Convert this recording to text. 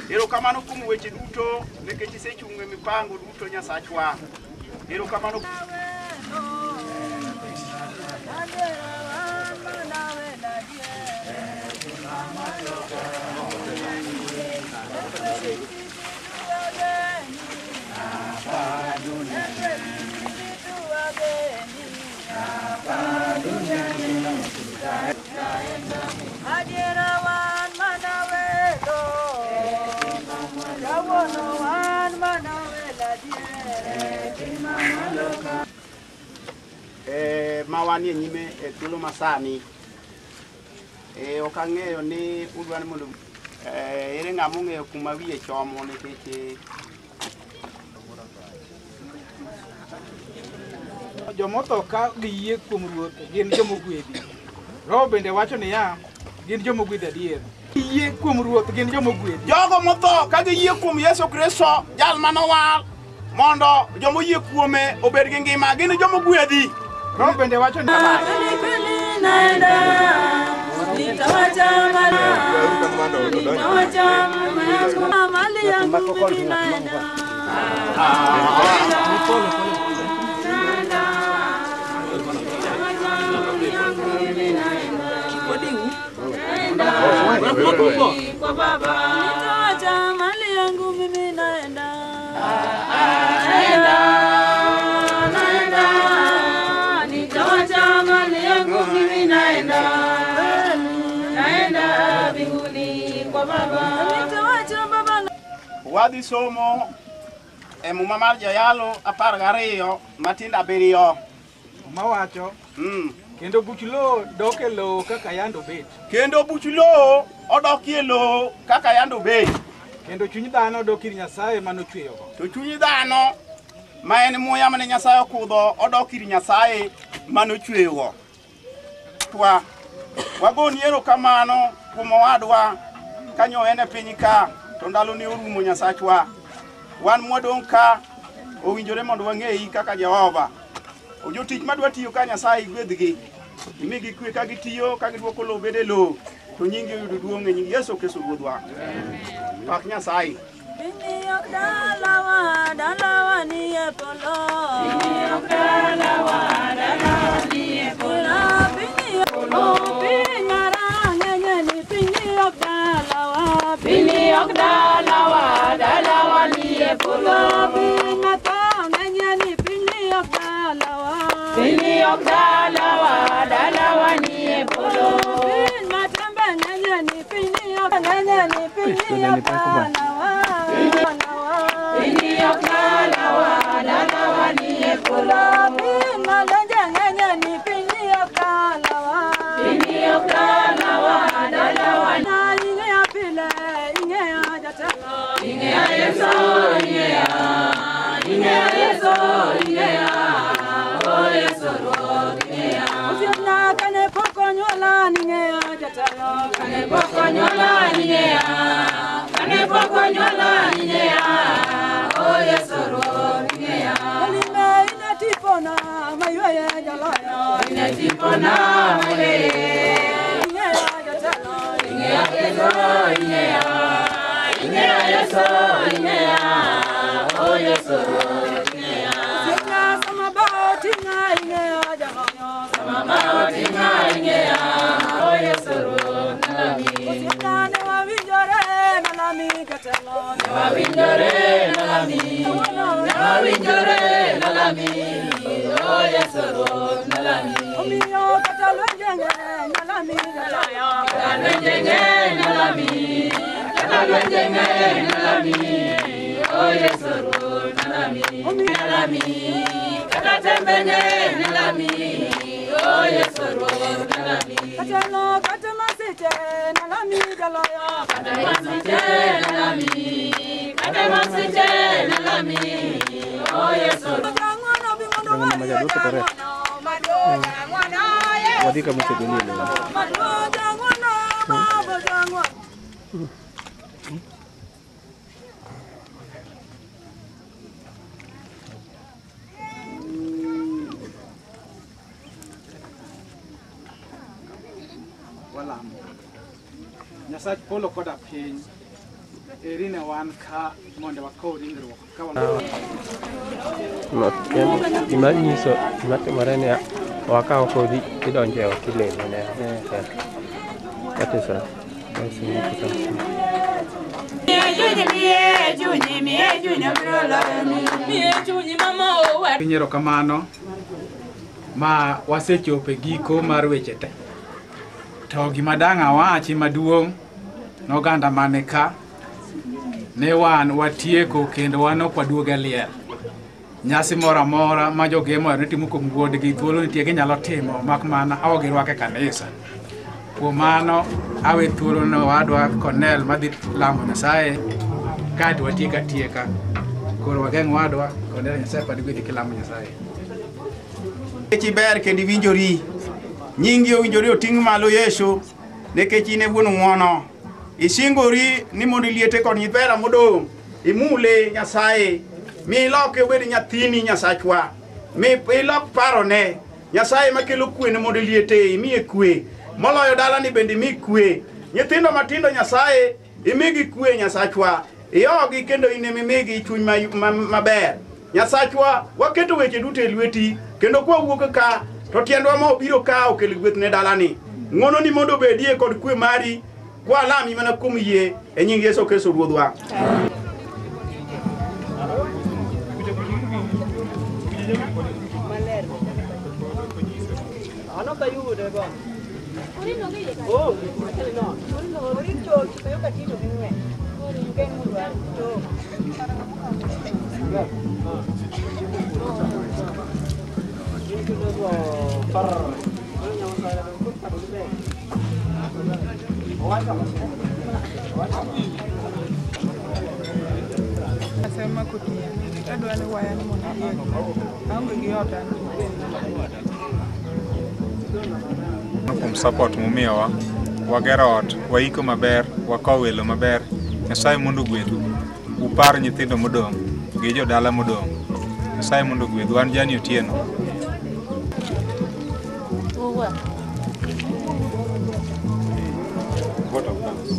Ero kamano kuom weche duto nikech isechungo mipango duto Nyasachwa. Ero kamano. Mawani nyime tulo masani okang'eyo ni udwani mondo ere ng'ama ong'eyo kuma wiye chomo nikech jomotho ka giyie kuom Ruoth gin jomogwedhi. Roho bende wacho niya gin jomogwedhi adier. Giyie kuom Ruoth gin jomogwedhi. Jogo motho ka giyie kuom Yesu Kristo jal manowal mondo jomoyie kuome obed gi ngima gin jomogwedhi. Roho bende wacho niya wadhi somo muma mar Jayalo 12 matindo 7 mawacho kendo buch lowo dok e lowo kaka yando bet. Kendo buch lowo odokie lowo kaka yando bet. Kendo chuny dhano dok ir Nyasaye manochweyogo. To chuny dhano ma en muya mane Nyasaye okudho odok ir Nyasaye manochweyogo. Wagoni erokamano kuom owadwa kanyo en e piny ka to ndalo ne orumo Nyasachwa. Wan mwadong' ka owinjore mondo wang'eyi kaka Jehova. Jotich madwa tiyo ka Nyasaye gwedhgi. Imigi kwe ka gitiyo ka giduoko lowo bede lowo to nyingi yudo duong' e nying Yesu Kristo Ruodhwa. Pak Nyasaye. Dalawa ni e polo. Dalawa ni e polo. Bini ok dalawa ni e polo. Bini ok dalawa ni e polo. Wadhi kama segoni ni. Walamo. Nyasach polo koda piny. Erine wan ka mondo wakaw ringruok ka Gima nyiso gima timore ni wakawo kodhi idonjo e ot ilemo ne. That is a Pinyero kamano ma wasechopo e giko mar weche te. To gima dang' awachi maduong' n'oganda mane ka ne wan watieko kendo wan ok waduoge liel. Nyasi moro amora ma jogemo ne timo kuom wuodgi thuolo nitie ginyalo timo mak mana awo girwake kanisa. Kuom mano awe thuolo no wadwa Cornel madhi lamo Nyasaye kati watieka tieka. Koro wageng' wadwa Cornel Nyasaye pad gwedhi kilamo Nyasaye. Kechi ber kendo iwinjori. Nyingi owinjore oting' malo Yesu nikech in e wuon ng'wono. Isingori ni mondo liete kod nyithera modong' imule Nyasaye. Mi iloke obed nyathini Nyasachwa. Mi ilok parone. Nyasaye makelo kwe ne mondo liete imiye kwe. Moloyo dalani bende mi kwe. Nyithindo matindo Nyasaye imigi kwe Nyasachwa. Iyogi kendo inemimigi chuny maber. Nyasachwa waketo weche duto e lweti kendo kwa wuok ka to tiendwa ma obiro ka okel gweth ne dalani. Ng'wono ni mondo bedie kod kwe mari kwa lami mana kuom yie e nying Yesu Kristo Ruodhwa. Asema kutia. Kadwa ni waya ni mwana. Angu giota. Kuom support mumiyowa wagero ot waiko maber wakawo welo maber. Nyasaye mondo gwedhu upar nyithindo modong' gi jodala modong'. Nyasaye mondo gwedhu an Jani Otieno. Vote of thanks.